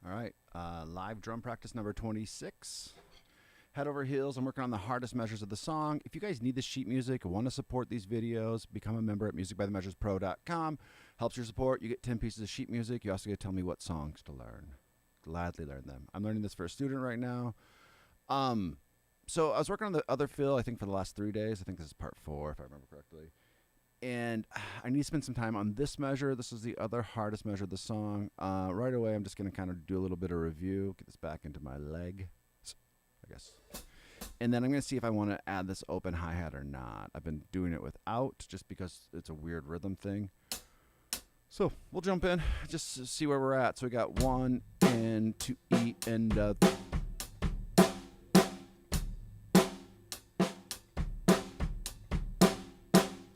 All right, live drum practice number 26. Head over heels. I'm working on the hardest measures of the song. If you guys need this sheet music or want to support these videos, become a member at musicbythemeasurespro.com. Helps your support. You get 10 pieces of sheet music. You also get to tell me what songs to learn. Gladly learn them. I'm learning this for a student right now. So I was working on the other fill, I think, for the last 3 days. I think this is part 4, if I remember correctly. And I need to spend some time on this measure. This is the other hardest measure of the song. Right away, I'm just going to kind of do a little bit of review. Get this back into my leg, I guess. And then I'm going to see if I want to add this open hi-hat or not. I've been doing it without just because it's a weird rhythm thing. So we'll jump in, just see where we're at. So we got 1 and 2 E and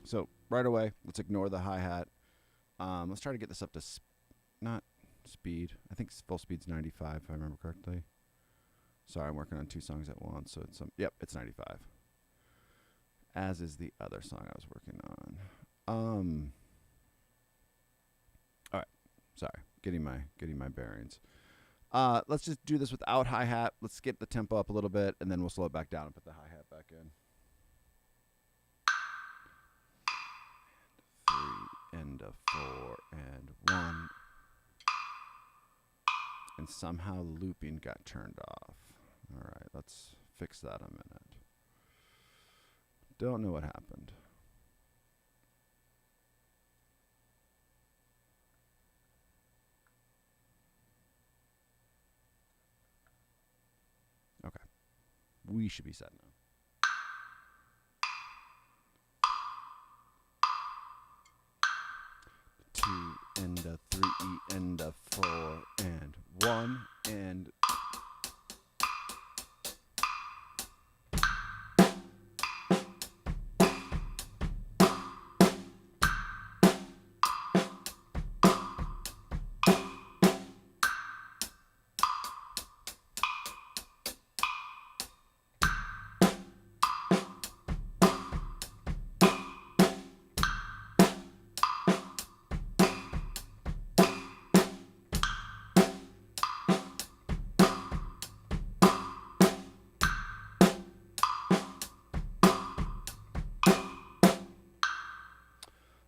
so right away, let's ignore the hi-hat. Let's try to get this up to not speed. I think full speed's 95 if I remember correctly. Sorry, I'm working on 2 songs at once, so it's yep, it's 95. As is the other song I was working on. All right, sorry, getting my bearings. Let's just do this without hi-hat. Let's get the tempo up a little bit, and then we'll slow it back down and put the hi-hat back in. 3 and a 4 and 1. And somehow looping got turned off. All right, let's fix that a minute. Don't know what happened. Okay, we should be set now. 2 and a 3 E and a 4 and 1 and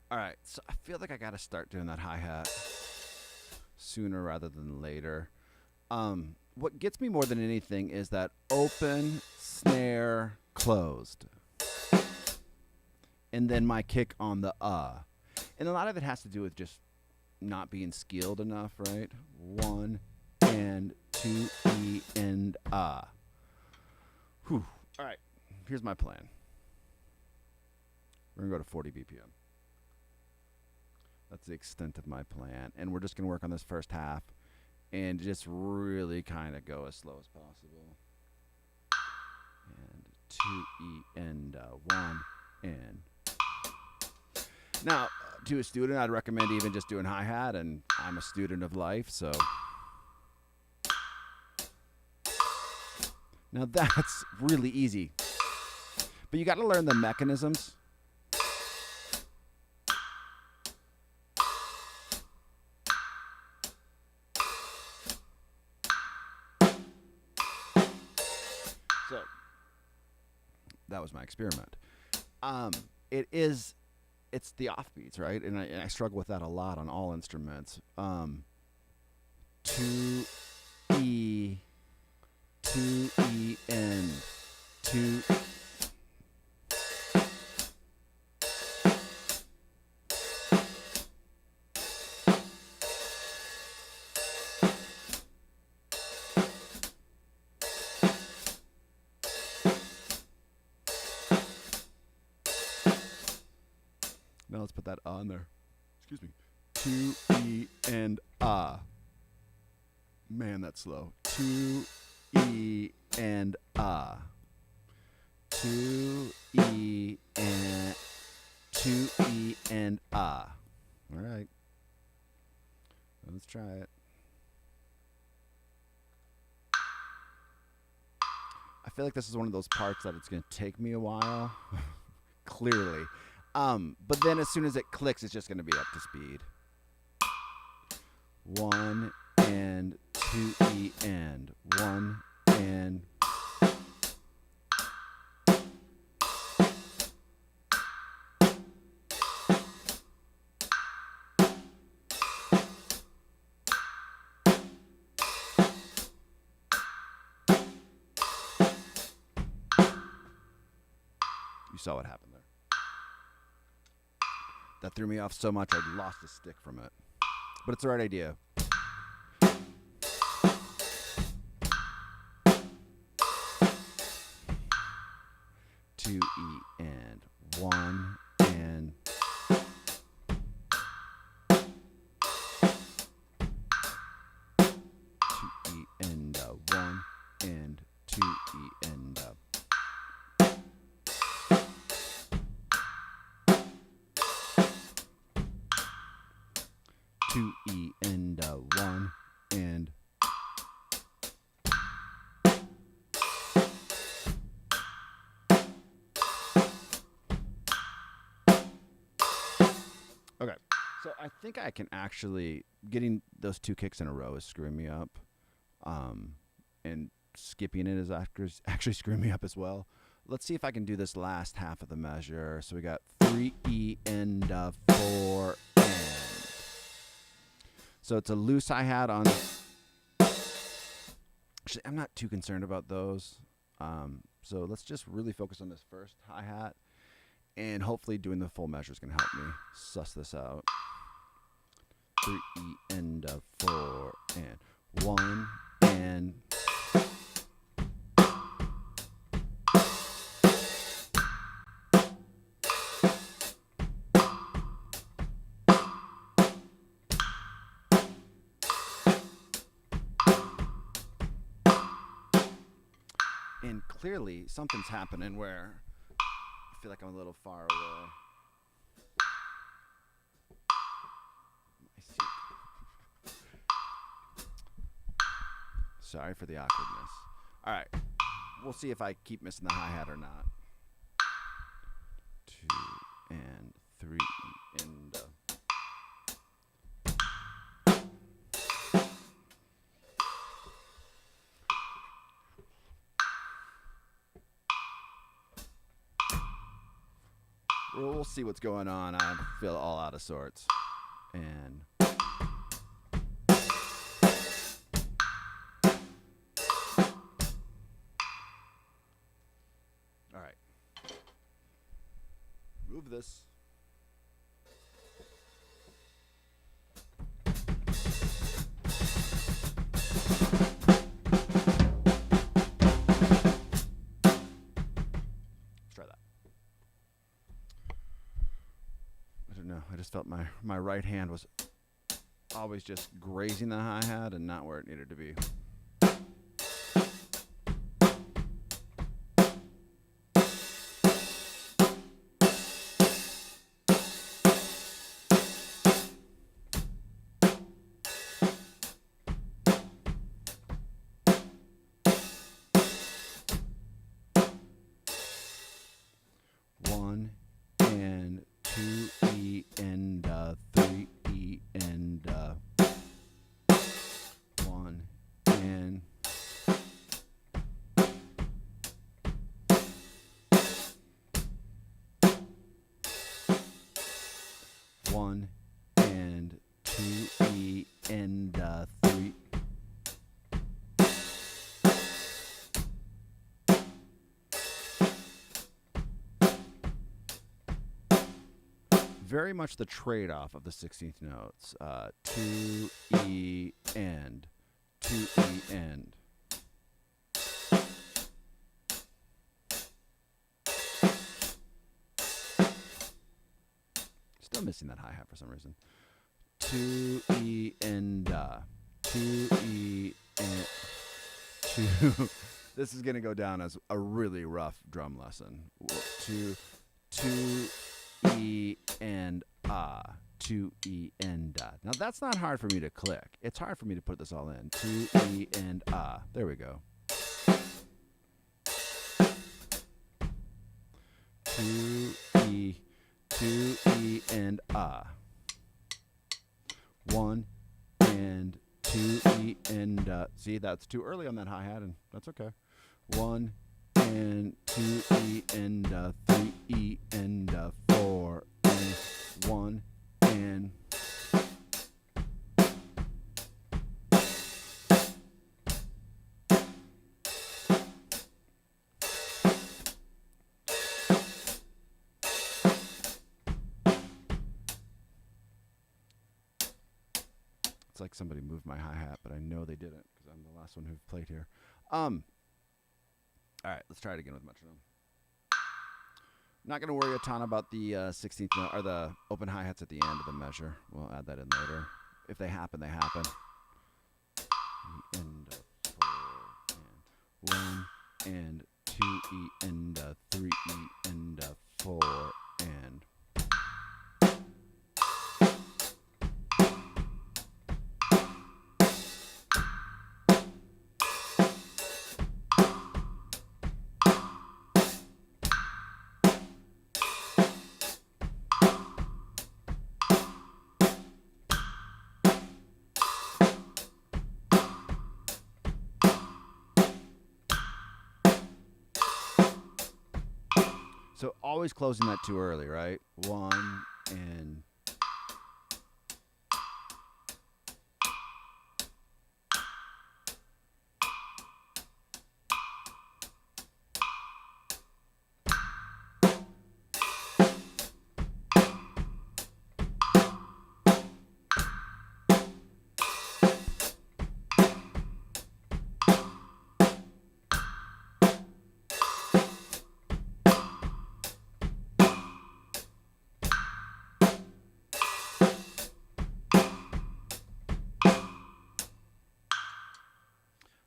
all right, so I feel like I got to start doing that hi-hat sooner rather than later. What gets me more than anything is that open, snare, closed. And then my kick on the And a lot of it has to do with just not being skilled enough, right? 1 and 2 E and Whew. All right, here's my plan. We're going to go to 40 BPM. That's the extent of my plan. And we're just going to work on this first half and just really kind of go as slow as possible. And 2 E and 1 and. Now, to a student, I'd recommend even just doing hi-hat, and I'm a student of life, so. Now that's really easy. But you got to learn the mechanisms. So that was my experiment. It's the offbeats, right? And I struggle with that a lot on all instruments. 2 E, 2 E and 2. Now let's put that on there. Excuse me. 2 E and Man, that's slow. 2 E and 2 E and 2 E and All right. Let's try it. I feel like this is one of those parts that it's going to take me a while. Clearly. But then as soon as it clicks, it's just going to be up to speed. 1 and 2 E and 1 and you saw what happened there. That threw me off so much I lost a stick from it. But it's the right idea. Two E and 1 and 2 E and 1 and 2 E and 2 E and 1 and okay. So I think I can actually getting those 2 kicks in a row is screwing me up, and skipping it is actually screwing me up as well. Let's see if I can do this last half of the measure. So we got 3 E and 4 and. So it's a loose hi-hat on. Actually, I'm not too concerned about those. So let's just really focus on this first hi-hat, and hopefully doing the full measure is going to help me suss this out. 3 E and 4 and 1 and. And clearly something's happening where I feel like I'm a little far away. I see. Sorry for the awkwardness. All right. We'll see if I keep missing the hi-hat or not. 2 and 3 and we'll see what's going on. I feel all out of sorts. And all right. Move this. Let's try that. I don't know. I just felt my right hand was always just grazing the hi-hat and not where it needed to be. One and 2 E and 3 E and 1 and 1 and 2 E and 3. Very much the trade-off of the 16th notes. 2 E and 2 E and. Still missing that hi-hat for some reason. 2 E and 2 E and 2. This is gonna go down as a really rough drum lesson. 2 E and 2 E and Now that's not hard for me to click. It's hard for me to put this all in. 2 E and There we go. 2 E and 1 and 2 2 E and see, that's too early on that hi-hat, and that's okay. 1 and 2 E and 3 E and 4 and 1 and it's like somebody moved my hi-hat, but I know they didn't because I'm the last one who played here. All right, let's try it again with metronome. Not going to worry a ton about the 16th note or the open hi-hats at the end of the measure. We'll add that in later. If they happen, they happen. E and 4 and 1 and 2 E and 3 E and 4 and so always closing that too early, right? 1 and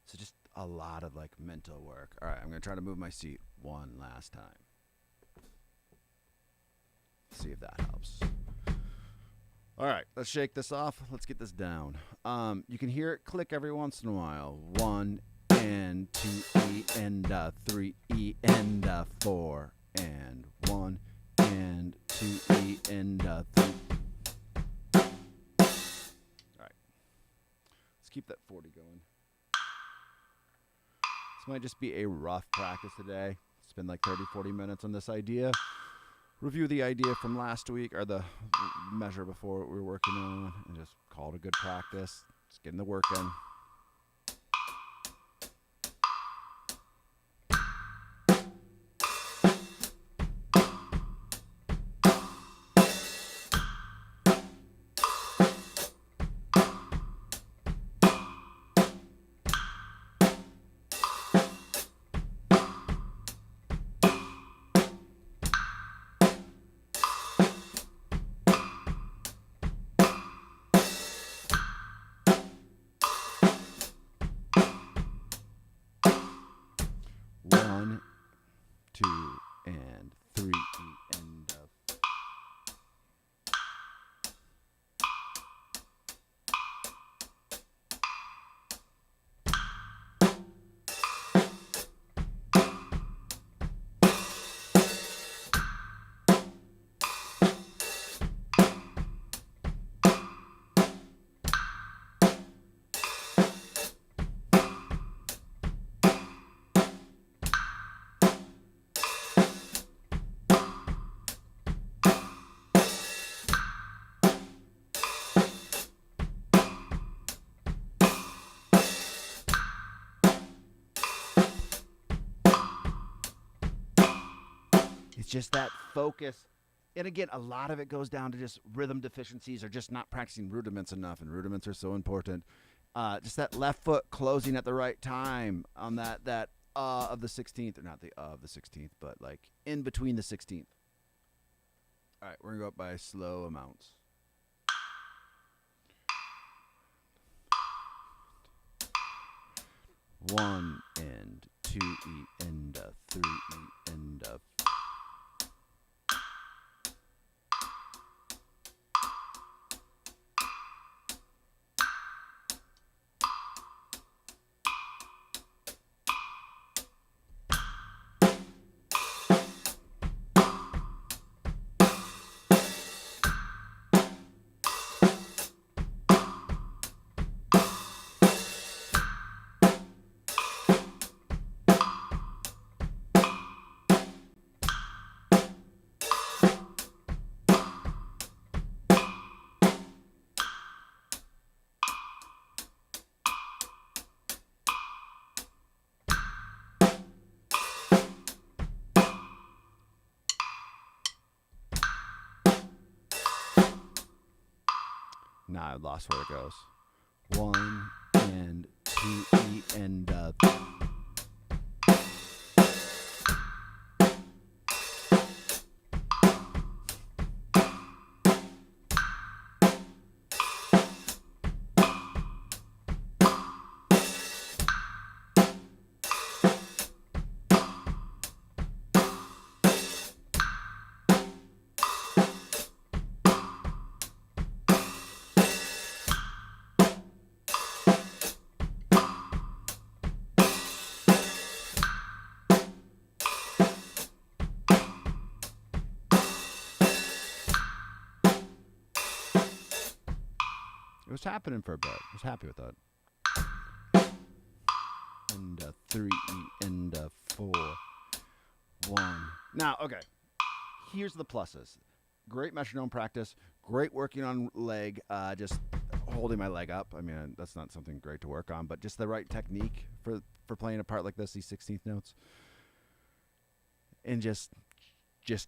so just a lot of like mental work. All right, I'm going to try to move my seat one last time. See if that helps. All right, let's shake this off. Let's get this down. You can hear it click every once in a while. 1 and 2 E and 3 E and 4 and 1 and 2 E and 3. All right, let's keep that 40 going. This might just be a rough practice today. Spend like 30, 40 minutes on this idea. Review the idea from last week, or the measure before we were working on, and just call it a good practice. Just getting the work in. One, 2, and 3 E and it's just that focus. And again, a lot of it goes down to just rhythm deficiencies or just not practicing rudiments enough, and rudiments are so important. Just that left foot closing at the right time on that of the 16th, or not the of the 16th, but like in between the 16th. All right, we're going to go up by slow amounts. One and 2 E and 3 E and Now I lost where it goes. 1 and 2 E and it was happening for a bit. I was happy with that. And 3 E and 4 1. Now, okay. Here's the pluses. Great metronome practice. Great working on leg. Just holding my leg up. I mean, that's not something great to work on, but just the right technique for playing a part like this. These 16th notes. And just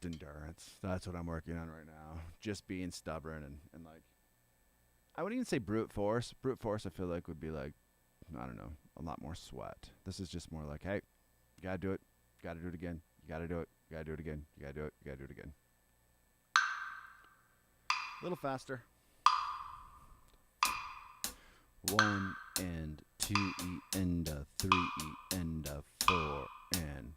endurance. That's what I'm working on right now. Just being stubborn and like. I wouldn't even say brute force. Brute force, I feel like, would be like, I don't know, a lot more sweat. This is just more like, hey, you gotta do it. You gotta do it again. You gotta do it. You gotta do it again. You gotta do it. You gotta do it again. A little faster. 1 and 2 E and 3 E and 4 and.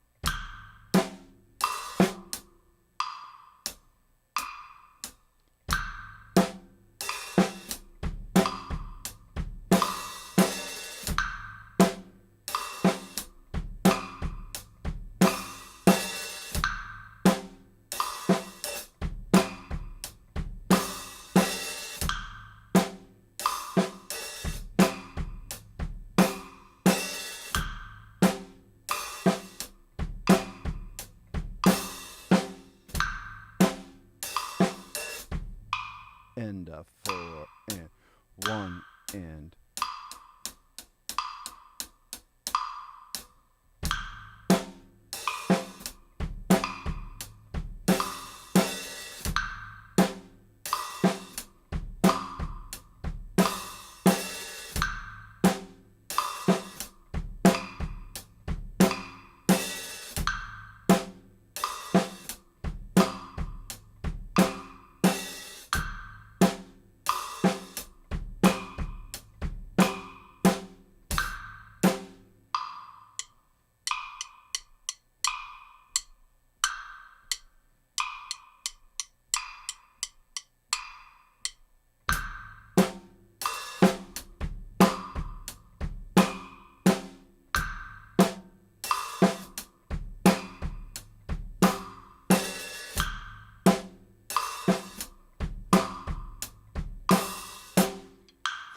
And 4 and 1 and.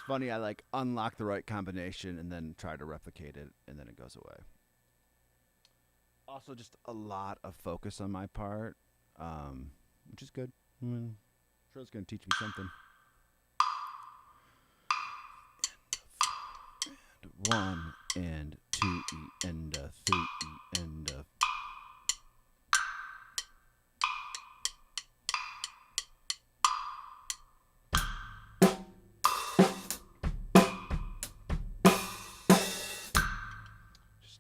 Funny, I like unlock the right combination and then try to replicate it, and then it goes away. Also, just a lot of focus on my part, which is good. I'm sure it's going to teach me something. And 1 and 2 E and 3 E and.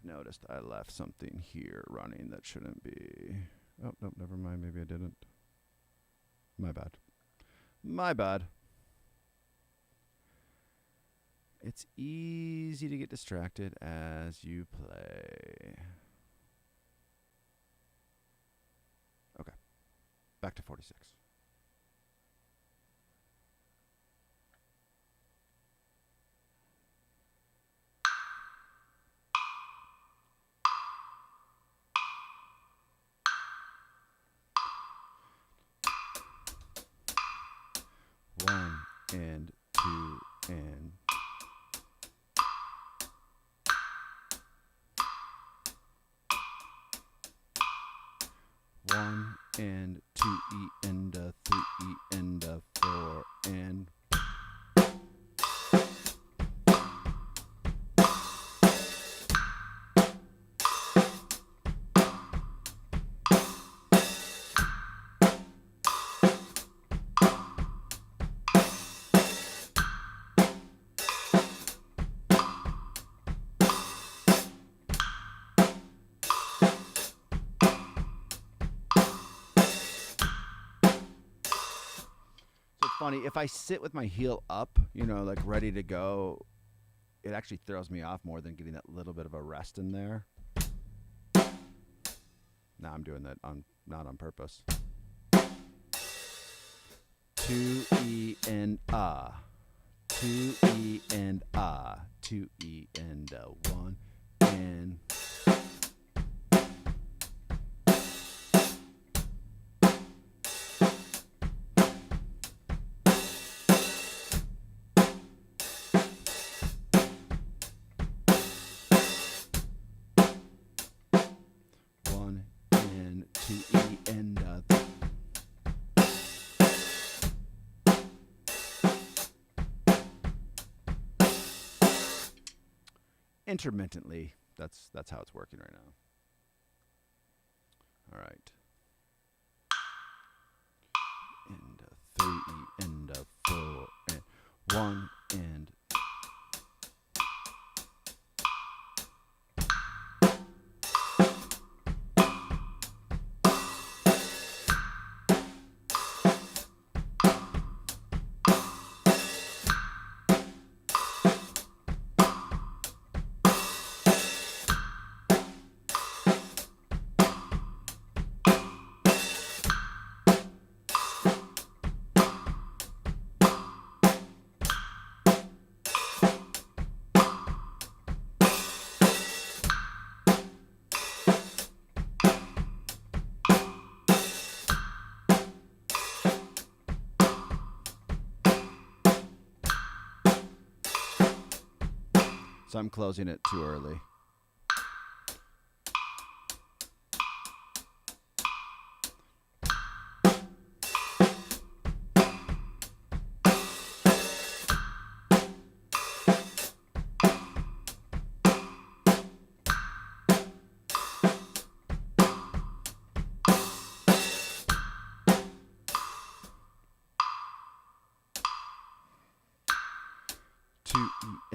Noticed I left something here running that shouldn't be. Oh, nope, never mind. Maybe I didn't. My bad. My bad. It's easy to get distracted as you play. Okay. Back to 46. One and 2 and. One and 2 E and 3 E and 4 and. funny. If I sit with my heel up, you know, like ready to go, it actually throws me off more than getting that little bit of a rest in there. Now I'm doing that not on purpose. 2 E and 2 E and 2 E and 1 and. Intermittently, that's how it's working right now. All right. And 3 and 4 and 1 and. So I'm closing it too early.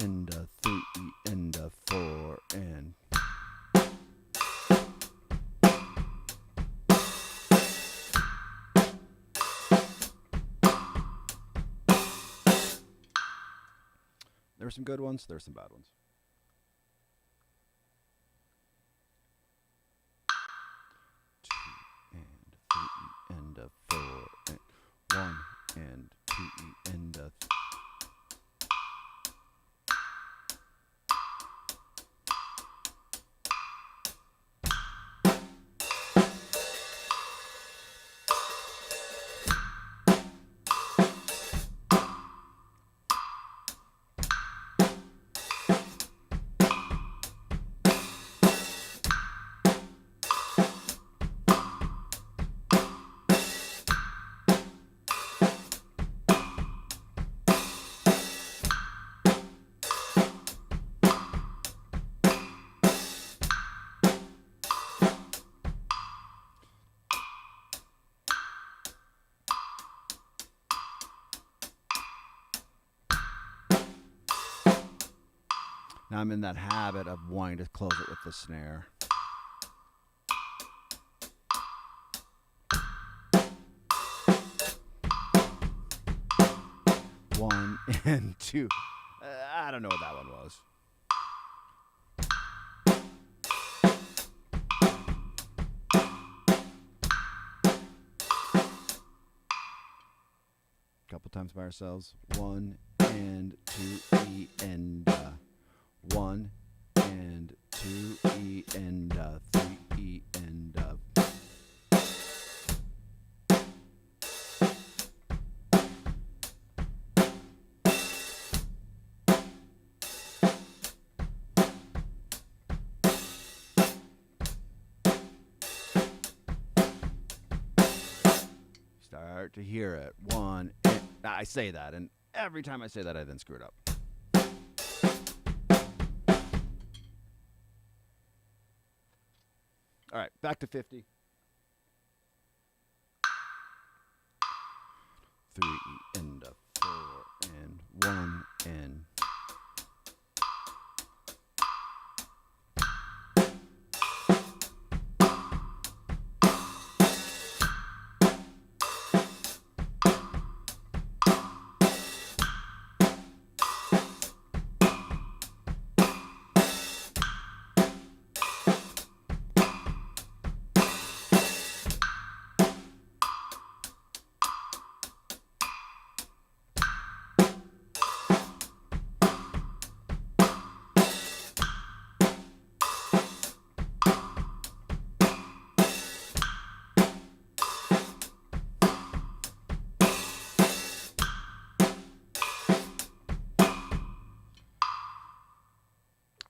And 3 and 4 and. There were some good ones, there were some bad ones. And 4 and 1 and 2 and 3. Now I'm in that habit of wanting to close it with the snare. One and 2. I don't know what that one was. Couple times by ourselves. 1 and 2 E and 1 and 2 E and 3 E and start to hear it. 1 and I say that, and every time I say that, I then screw it up. All right, back to 50. 3 and 4 and 1 and.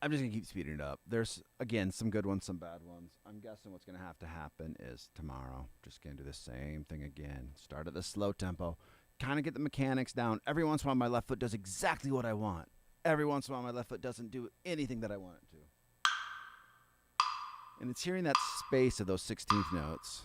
I'm just going to keep speeding it up. There's, again, some good ones, some bad ones. I'm guessing what's going to have to happen is tomorrow. Just going to do the same thing again. Start at the slow tempo. Kind of get the mechanics down. Every once in a while, my left foot does exactly what I want. Every once in a while, my left foot doesn't do anything that I want it to. And it's hearing that space of those 16th notes.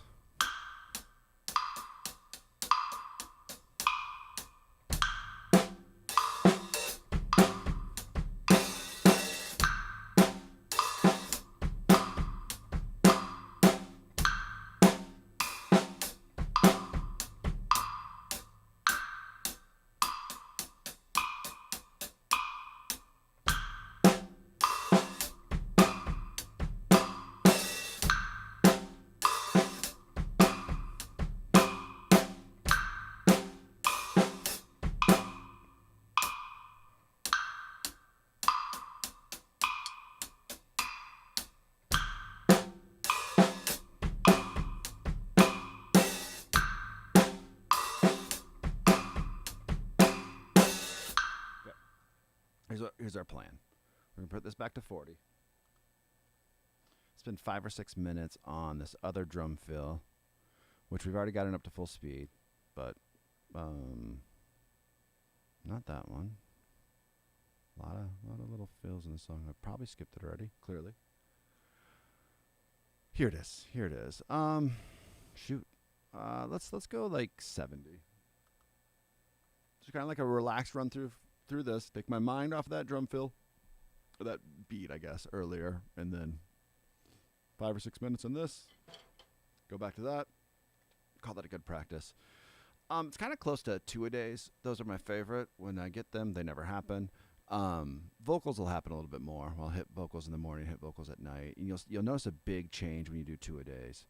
Here's our plan. We're going to put this back to 40. Spend 5 or 6 minutes on this other drum fill, which we've already gotten up to full speed, but not that one. A lot of little fills in the song. I probably skipped it already, clearly. Here it is. Shoot. Let's go like 70. Just kind of like a relaxed run through this, take my mind off of that drum fill, or that beat, I guess, earlier, and then 5 or 6 minutes on this, go back to that, call that a good practice. It's kind of close to 2-a-days. Those are my favorite. When I get them, they never happen. Vocals will happen a little bit more. I'll hit vocals in the morning, hit vocals at night, and you'll notice a big change when you do 2-a-days.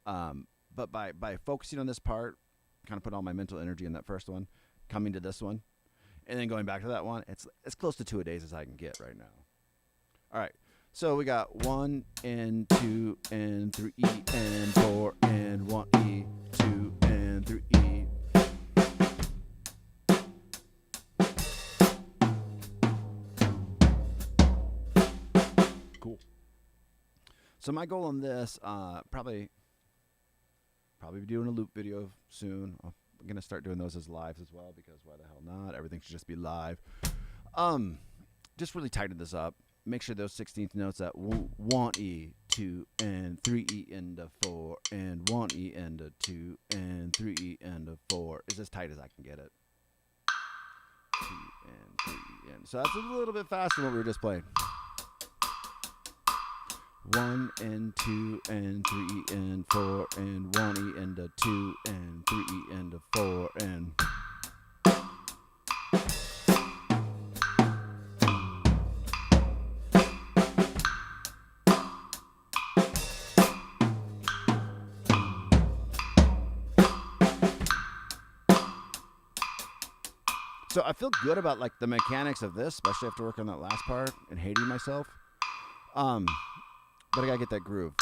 But by focusing on this part, kind of put all my mental energy in that first one, coming to this one, and then going back to that one, it's as close to 2-a-days as I can get right now. All right, so we got 1 and 2 and 3 and 4 and 1 E, 2 and 3 E. Cool. So my goal on this, probably be doing a loop video soon. I'm going to start doing those as lives as well, because why the hell not? Everything should just be live. Just really tighten this up. Make sure those 16th notes at 1 E, 2 and 3 E into 4 and 1 E into 2 and 3 E into 4 is as tight as I can get it. 2 and 3 E in. So that's a little bit faster than what we were just playing. 1 and 2 and 3 E and 4 and 1 E into 2 and 3 E into 4 and. So I feel good about like the mechanics of this, especially after working on that last part and hating myself. But I gotta get that groove.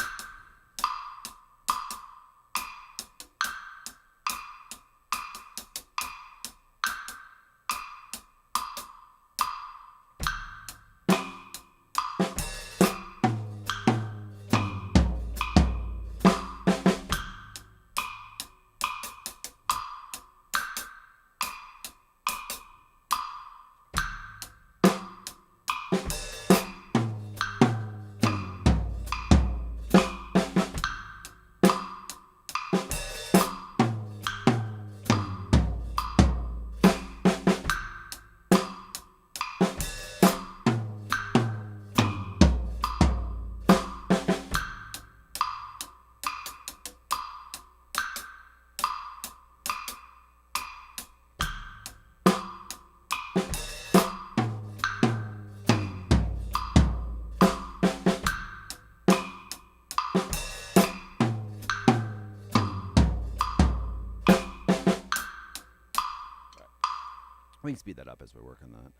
We can speed that up as we work on that.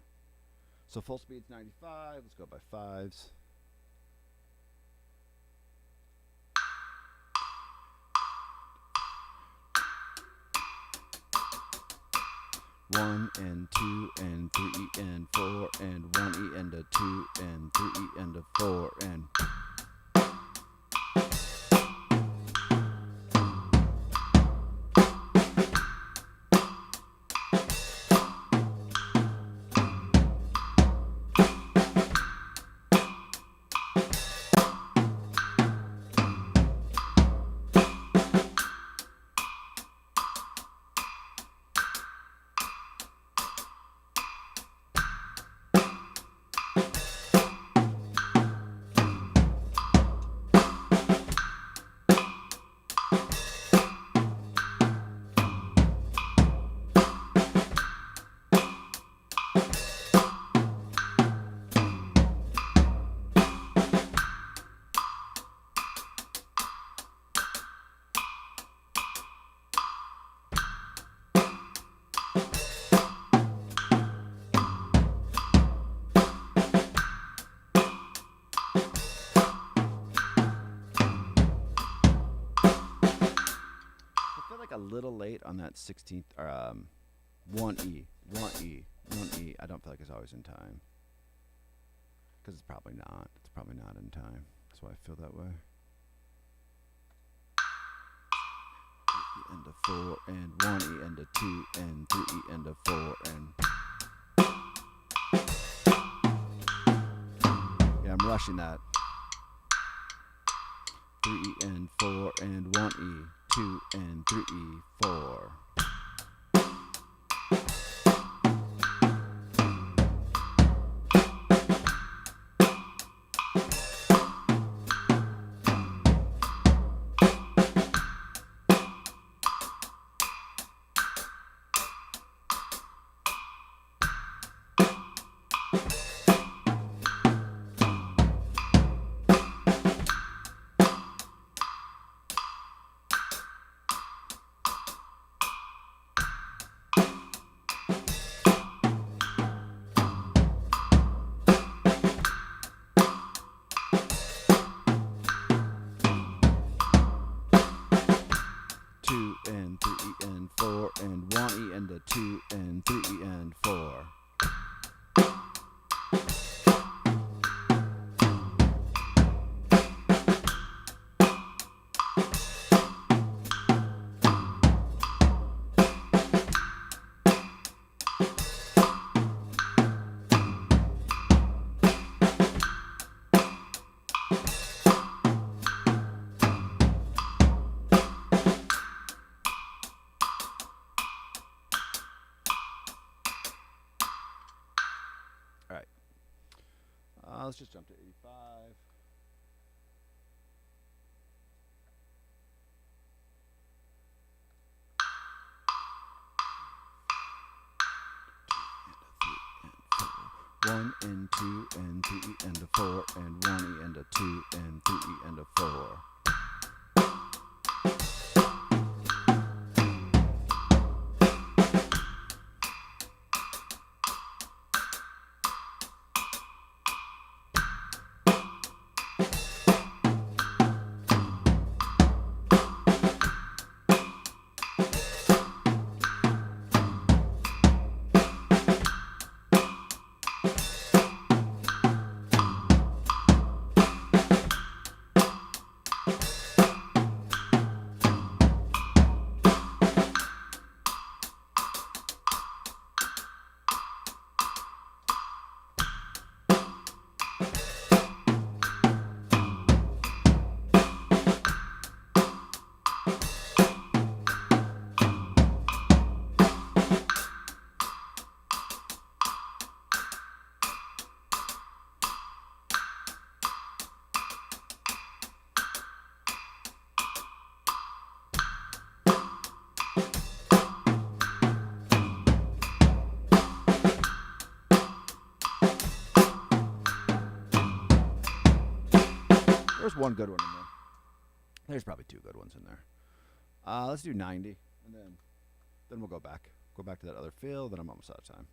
So full speed's 95. Let's go by 5s. 1 and 2 and 3 and 4 and 1 E and a 2 and 3 E and a 4 and a little late on that 16th, or 1E. I don't feel like it's always in time. Because it's probably not. It's probably not in time. That's why I feel that way. E and a 4 and 1 E and a 2 and 3 E and a 4 and... Yeah, I'm rushing that. 3 E and 4 and 1 E. 2 and 3 E 4. And 3 E and 4 and 1 E and a 2 and 3 E and 4. Let's just jump to 85. One and 2 and 3 E and a 4 and 1 E and a 2 and 3 E and a 4. There's one good one in there. There's probably two good ones in there. Let's do 90, and then we'll go back. Go back to that other fill, then I'm almost out of time.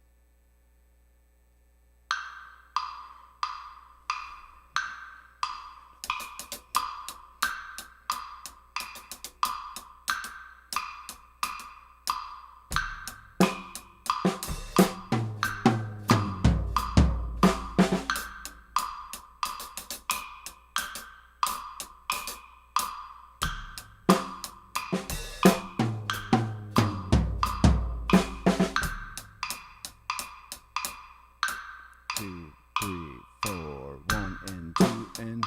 2, 3, 4, 1 and 2 and.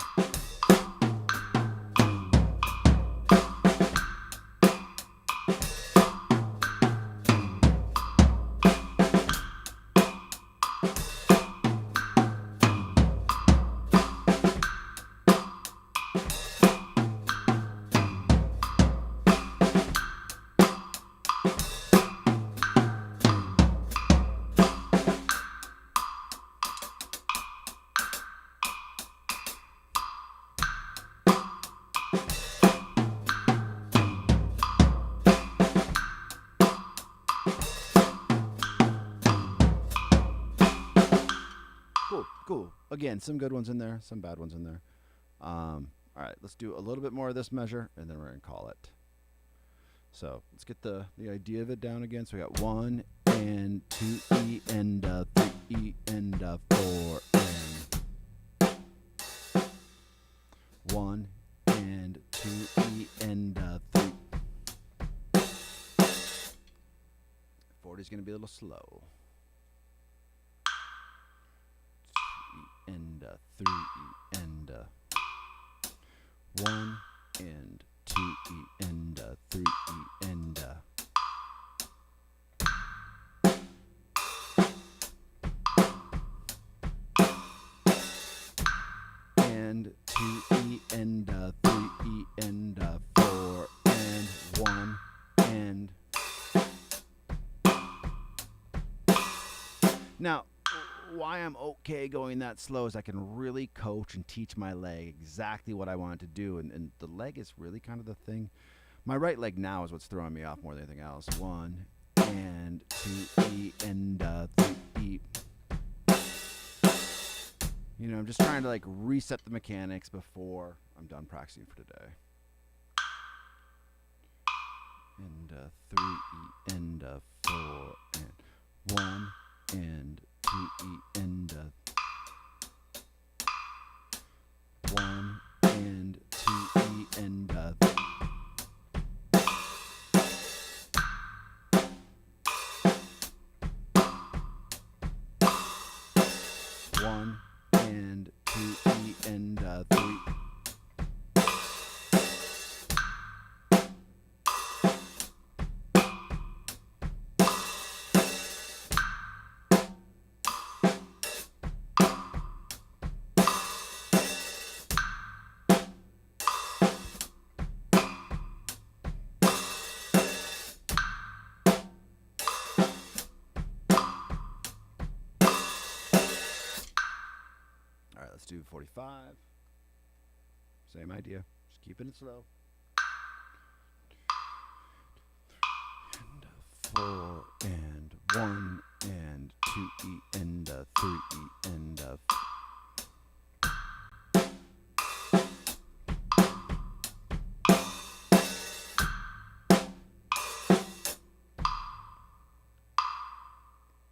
Cool. Again, some good ones in there, some bad ones in there. All right, let's do a little bit more of this measure, and then we're going to call it. So let's get the idea of it down again. So we got 1 and 2 E and 3 E and 4 and 1 and 2 E and 3. 40 is going to be a little slow. And 3 E and 1 and 2 E and 3 E and and 2 E and 3 E and 4 and 1 and. Now, why I'm okay going that slow is I can really coach and teach my leg exactly what I want it to do, and the leg is really kind of the thing. My right leg now is what's throwing me off more than anything else. 1 and 2 E and 3 E. You know, I'm just trying to like reset the mechanics before I'm done practicing for today. And 3 E and 4 and 1 and 2 E and 1 and 2 E and 1 and 2 E and 3. Let's do 45. Same idea. Just keeping it slow. And 4 and 1 and 2 E and 3 E and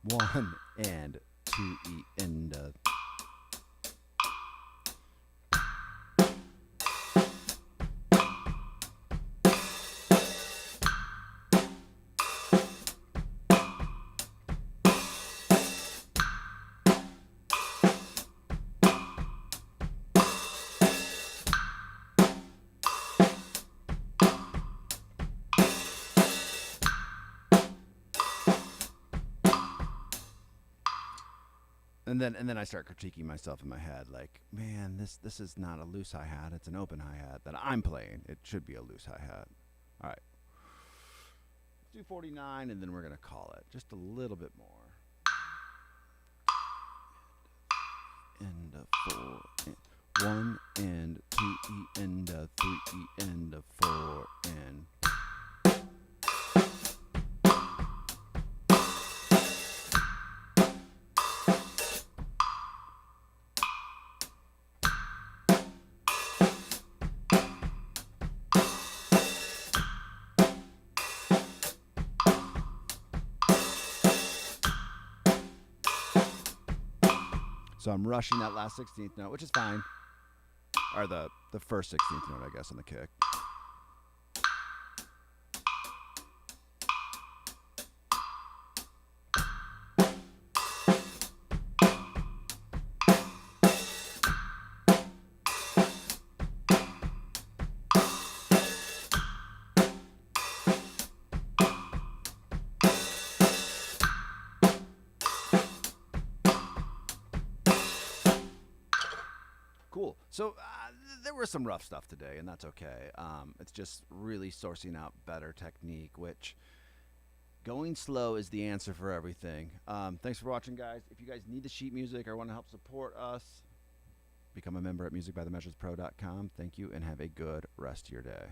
1 and 2 E and and then I start critiquing myself in my head, like, man, this is not a loose hi-hat, it's an open hi-hat that I'm playing. It should be a loose hi-hat. All right. Let's do 49, and then we're going to call it just a little bit more. And 4, and 1, and 2 E, and 3 E, and 4, and... So I'm rushing that last 16th note, which is fine. Or the first 16th note, I guess, on the kick. Cool. So there was some rough stuff today, and that's okay. It's just really sourcing out better technique, which going slow is the answer for everything. Thanks for watching, guys. If you guys need the sheet music or want to help support us, become a member at musicbythemeasurespro.com. Thank you, and have a good rest of your day.